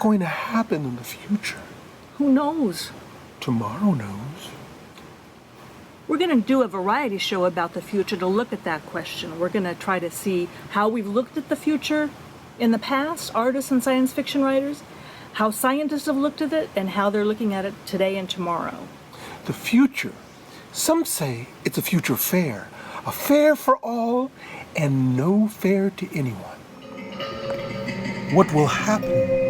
going to happen in the future? Who knows? Tomorrow knows. We're going to do a variety show about the future to look at that question. We're going to try to see how we've looked at the future in the past, artists and science fiction writers, how scientists have looked at it, and how they're looking at it today and tomorrow. The future. Some say it's a future fair. A fair for all and no fair to anyone. What will happen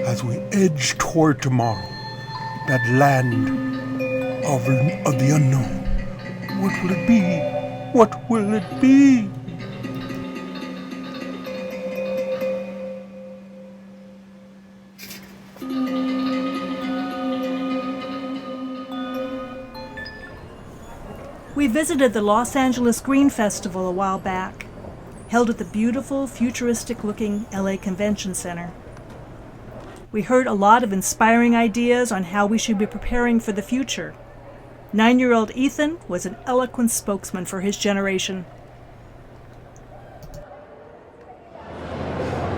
as we edge toward tomorrow, that land of the unknown? What will it be? What will it be? We visited the Los Angeles Green Festival a while back, held at the beautiful, futuristic-looking LA Convention Center. We heard a lot of inspiring ideas on how we should be preparing for the future. 9-year-old Ethan was an eloquent spokesman for his generation.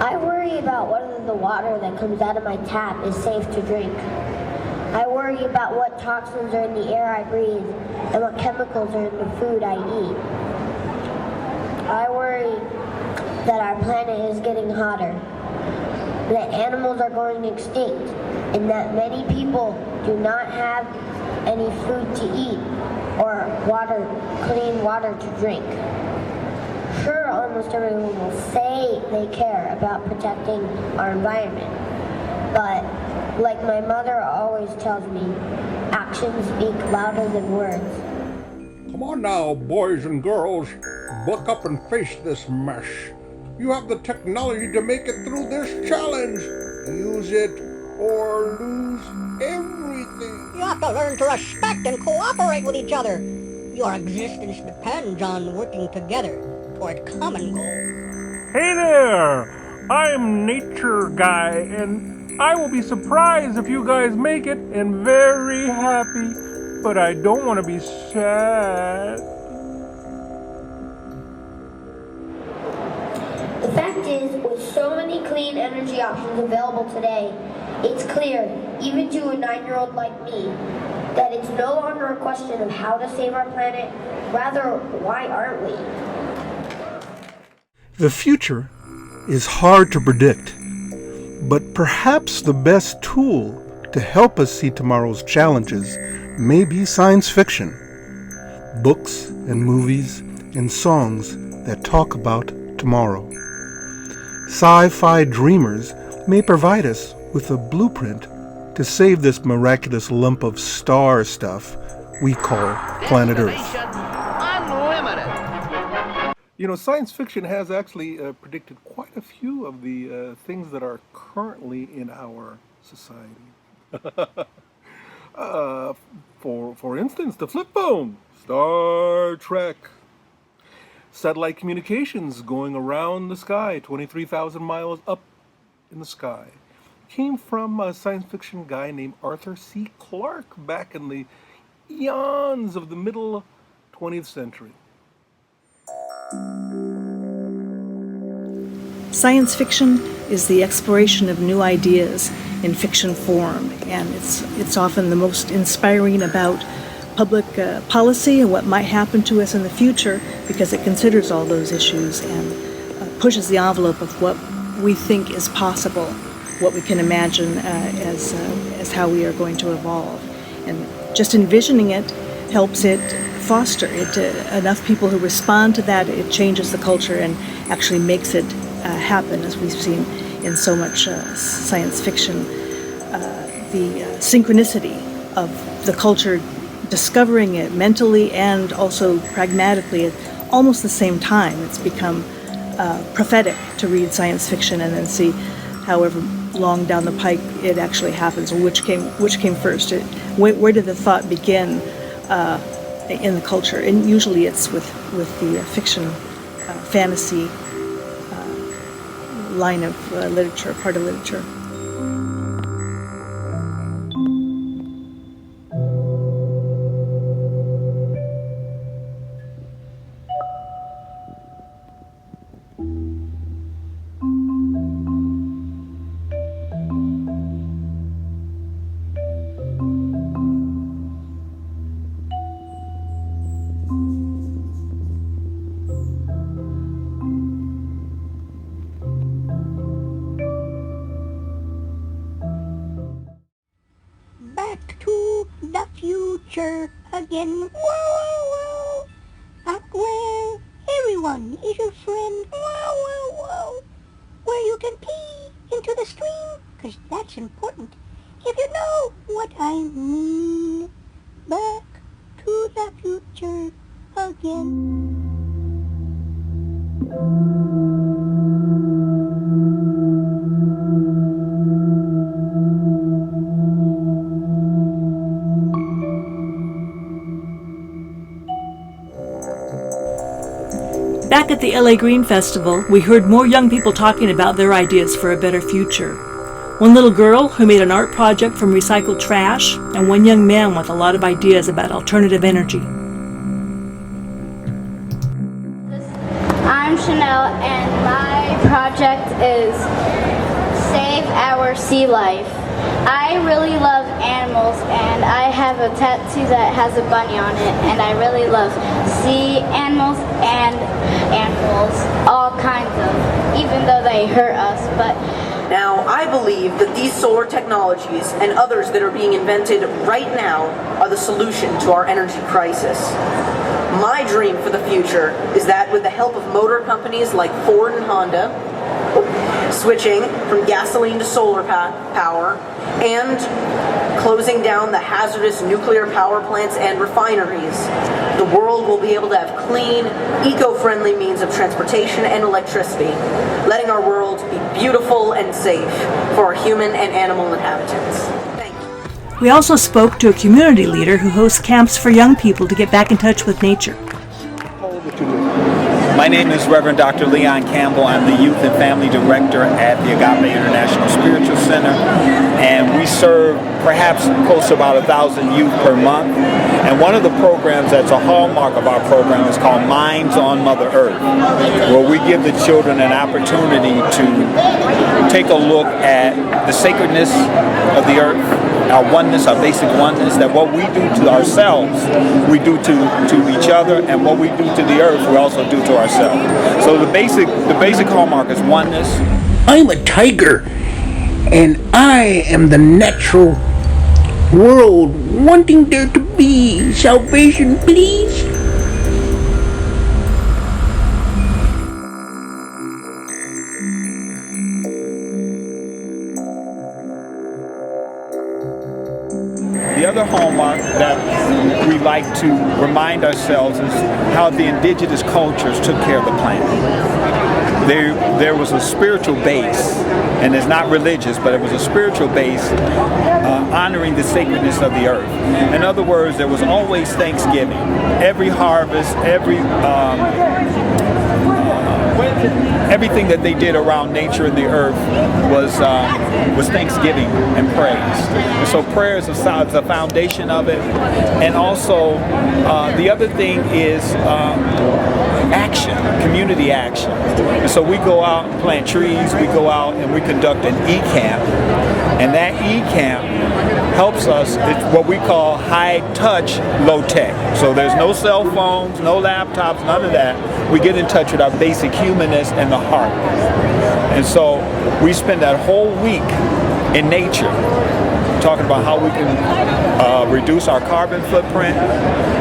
I worry about whether the water that comes out of my tap is safe to drink. I worry about what toxins are in the air I breathe and what chemicals are in the food I eat. I worry that our planet is getting hotter, that animals are going extinct, and that many people do not have any food to eat or clean water to drink. Sure, almost everyone will say they care about protecting our environment, but like my mother always tells me, actions speak louder than words. Come on now, boys and girls, buck up and face this mess. You have the technology to make it through this challenge. Use it or lose everything. You have to learn to respect and cooperate with each other. Your existence depends on working together toward common goals. Hey there! I'm Nature Guy, and I will be surprised if you guys make it and very happy, but I don't want to be sad. The fact is, with so many clean energy options available today, it's clear, even to a 9-year-old like me, that it's no longer a question of how to save our planet, rather, why aren't we? The future is hard to predict, but perhaps the best tool to help us see tomorrow's challenges may be science fiction. Books and movies and songs that talk about tomorrow. Sci-fi dreamers may provide us with a blueprint to save this miraculous lump of star stuff we call planet Earth. You know, science fiction has actually predicted quite a few of the things that are currently in our society. For instance, the flip phone, Star Trek, satellite communications going around the sky, 23,000 miles up in the sky, came from a science fiction guy named Arthur C. Clarke back in the eons of the middle 20th century. Science fiction is the exploration of new ideas in fiction form, and it's often the most inspiring about public policy and what might happen to us in the future, because it considers all those issues and pushes the envelope of what we think is possible, what we can imagine as how we are going to evolve. And just envisioning it helps it foster it. Enough people who respond to that, it changes the culture and actually makes it happen, as we've seen in so much science fiction. The synchronicity of the culture discovering it mentally and also pragmatically at almost the same time. It's become prophetic to read science fiction and then see however long down the pike it actually happens, or which came first. Where did the thought begin in the culture? And usually it's with the fiction, fantasy line of literature, part of literature. back to the future again. Whoa. Back where everyone is your friend. Whoa. Where you can pee into the stream, 'cause that's important. If you know what I mean. Back to the future again. Back at the LA Green Festival, we heard more young people talking about their ideas for a better future. One little girl who made an art project from recycled trash, and one young man with a lot of ideas about alternative energy. I'm Chanel, and my project is Save Our Sea Life. I really love animals, and I have a tattoo that has a bunny on it, and I really love sea animals and all kinds of, even though they hurt us, but Now, I believe that these solar technologies and others that are being invented right now are the solution to our energy crisis. My dream for the future is that with the help of motor companies like Ford and Honda, switching from gasoline to solar power, and closing down the hazardous nuclear power plants and refineries, the world will be able to have clean, eco-friendly means of transportation and electricity, letting our world be beautiful and safe for our human and animal inhabitants. Thank you. We also spoke to a community leader who hosts camps for young people to get back in touch with nature. My name is Reverend Dr. Leon Campbell. I'm the Youth and Family Director at the Agape International Spiritual Center, and we serve perhaps close to about 1,000 youth per month. And one of the programs that's a hallmark of our program is called Minds on Mother Earth, where we give the children an opportunity to take a look at the sacredness of the earth, our oneness, our basic oneness, that what we do to ourselves, we do to each other, and what we do to the earth, we also do to ourselves. So the basic hallmark is oneness. I'm a tiger, and I am the natural world wanting there to be salvation, please. The other hallmark that we like to remind ourselves is how the indigenous cultures took care of the planet. There was a spiritual base, and it's not religious, but it was a spiritual base honoring the sacredness of the earth. In other words, there was always Thanksgiving. Every harvest, everything that they did around nature and the earth was thanksgiving and praise. And so prayer is the foundation of it. And also, the other thing is action, community action. And so we go out and plant trees, we go out and we conduct an e-camp. And that e-camp helps us, it's what we call high touch, low tech. So there's no cell phones, no laptops, none of that. We get in touch with our basic humanness and the heart. And so we spend that whole week in nature talking about how we can reduce our carbon footprint,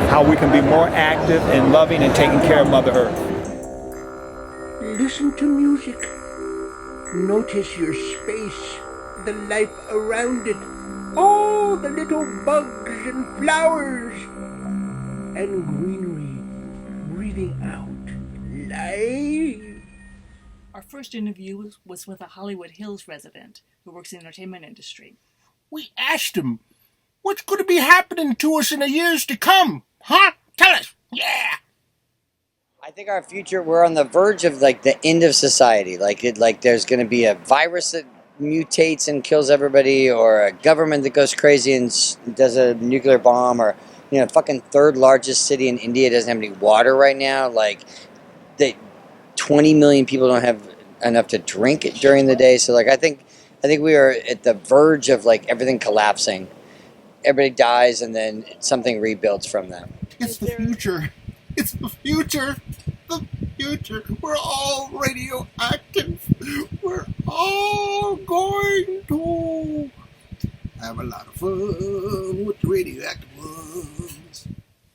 how we can be more active and loving and taking care of Mother Earth. Listen to music. Notice your space, the life around it, all the little bugs and flowers and greenery breathing out life. Our first interview was with a Hollywood Hills resident who works in the entertainment industry. We asked him, what's going to be happening to us in the years to come? Huh? Tell us. Yeah. I think our future, we're on the verge of like the end of society. Like there's going to be a virus that mutates and kills everybody, or a government that goes crazy and does a nuclear bomb, or fucking third largest city in India doesn't have any water right now. Like 20 million people don't have enough to drink during the day. So like I think we are at the verge of like everything collapsing. Everybody dies and then something rebuilds from that. It's the future. It's the future. The future. We're all radioactive. We're all going to Have a lot of fun with the radioactive ones.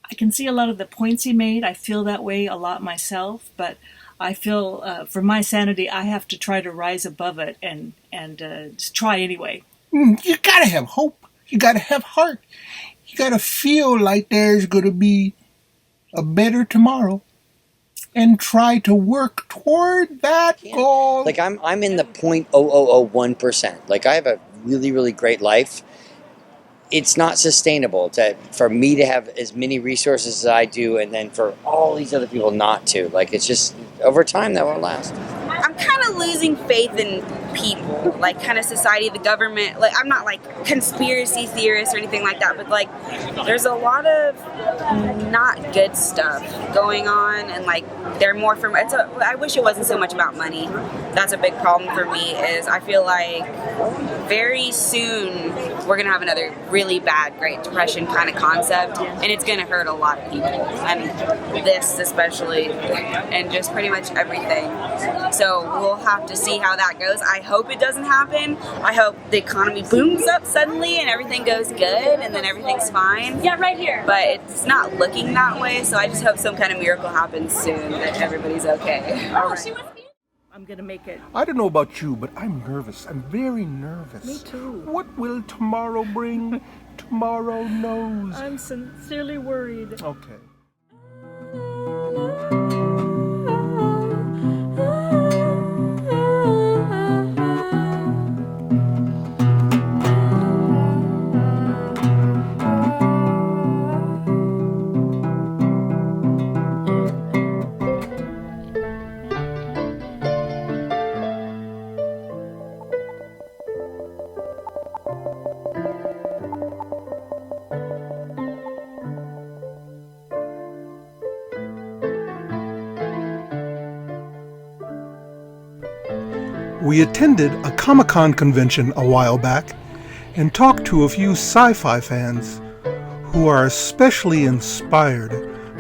I can see a lot of the points he made. I feel that way a lot myself, but I feel for my sanity, I have to try to rise above it and just try anyway. You gotta have hope. You gotta have heart. You gotta feel like there's gonna be a better tomorrow, and try to work toward that goal. Like I'm in the 0.0001%. Like I have a really, really great life. It's not sustainable for me to have as many resources as I do, and then for all these other people not to. Like it's just over time that won't last. I'm kind of losing faith in people, like kind of society, the government. Like I'm not like conspiracy theorist or anything like that, but like there's a lot of not good stuff going on, and like they're more from. I wish it wasn't so much about money. That's a big problem for me. Is I feel like very soon we're gonna have another really bad Great Depression kind of concept, and it's gonna hurt a lot of people, and this especially, and just pretty much everything. So we'll have to see how that goes. I hope it doesn't happen. I hope the economy booms up suddenly and everything goes good and then everything's fine. Yeah, right here. But it's not looking that way, so I just hope some kind of miracle happens soon that everybody's okay. Oh, she was. I'm gonna make it. I don't know about you, but I'm nervous. I'm very nervous. Me too. What will tomorrow bring? Tomorrow knows. I'm sincerely worried. Okay. We attended a Comic-Con convention a while back and talked to a few sci-fi fans who are especially inspired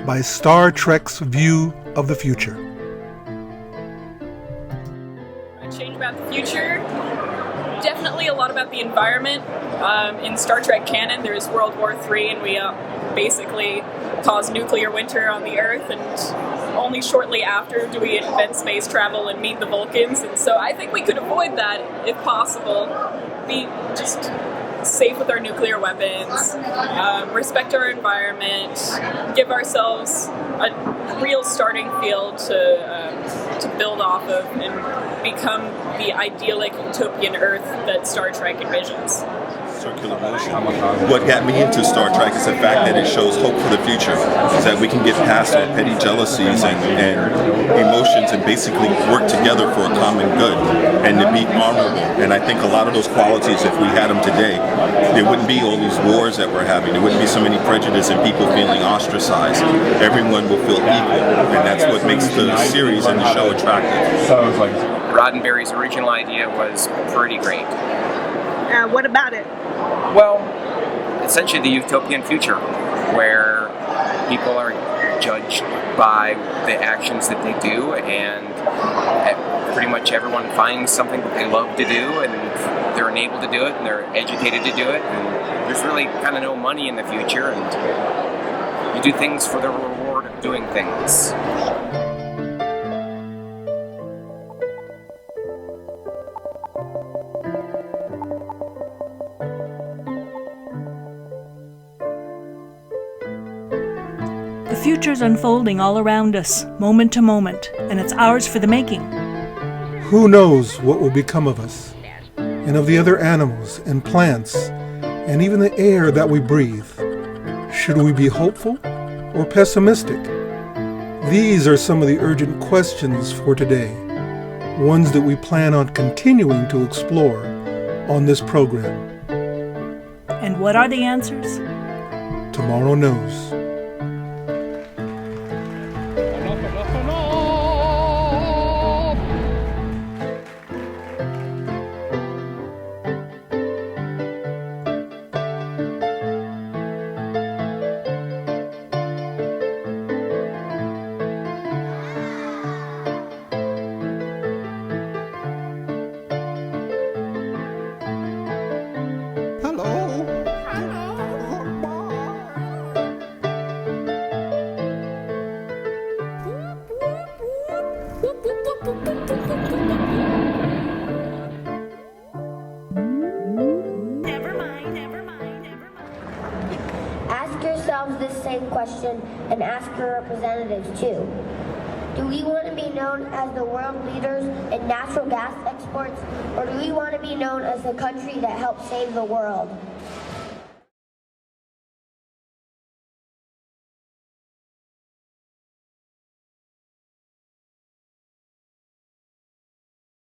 by Star Trek's view of the future. Change about the future. Definitely a lot about the environment. In Star Trek canon, there's World War III, and we basically caused nuclear winter on the Earth, and only shortly after do we invent space travel and meet the Vulcans. And so I think we could avoid that if possible. Be just safe with our nuclear weapons, respect our environment, give ourselves a real starting field to build off of and become the idyllic utopian Earth that Star Trek envisions. Circular motion. What got me into Star Trek is the fact that it shows hope for the future, is that we can get past our petty jealousies and emotions and basically work together for a common good and to be honorable. And I think a lot of those qualities, if we had them today, there wouldn't be all these wars that we're having. There wouldn't be so many prejudice and people feeling ostracized. Everyone will feel equal, and that's what makes the series and the show attractive. Roddenberry's original idea was pretty great. What about it? Well, essentially the utopian future, where people are judged by the actions that they do, and pretty much everyone finds something that they love to do, and they're enabled to do it, and they're educated to do it, and there's really kind of no money in the future, and you do things for the reward of doing things. The future's unfolding all around us, moment to moment, and it's ours for the making. Who knows what will become of us, and of the other animals and plants, and even the air that we breathe? Should we be hopeful or pessimistic? These are some of the urgent questions for today, ones that we plan on continuing to explore on this program. And what are the answers? Tomorrow knows. Hello. yourselves this same question and ask your representatives too. Do we want to be known as the world leaders in natural gas exports, or do we want to be known as the country that helps save the world?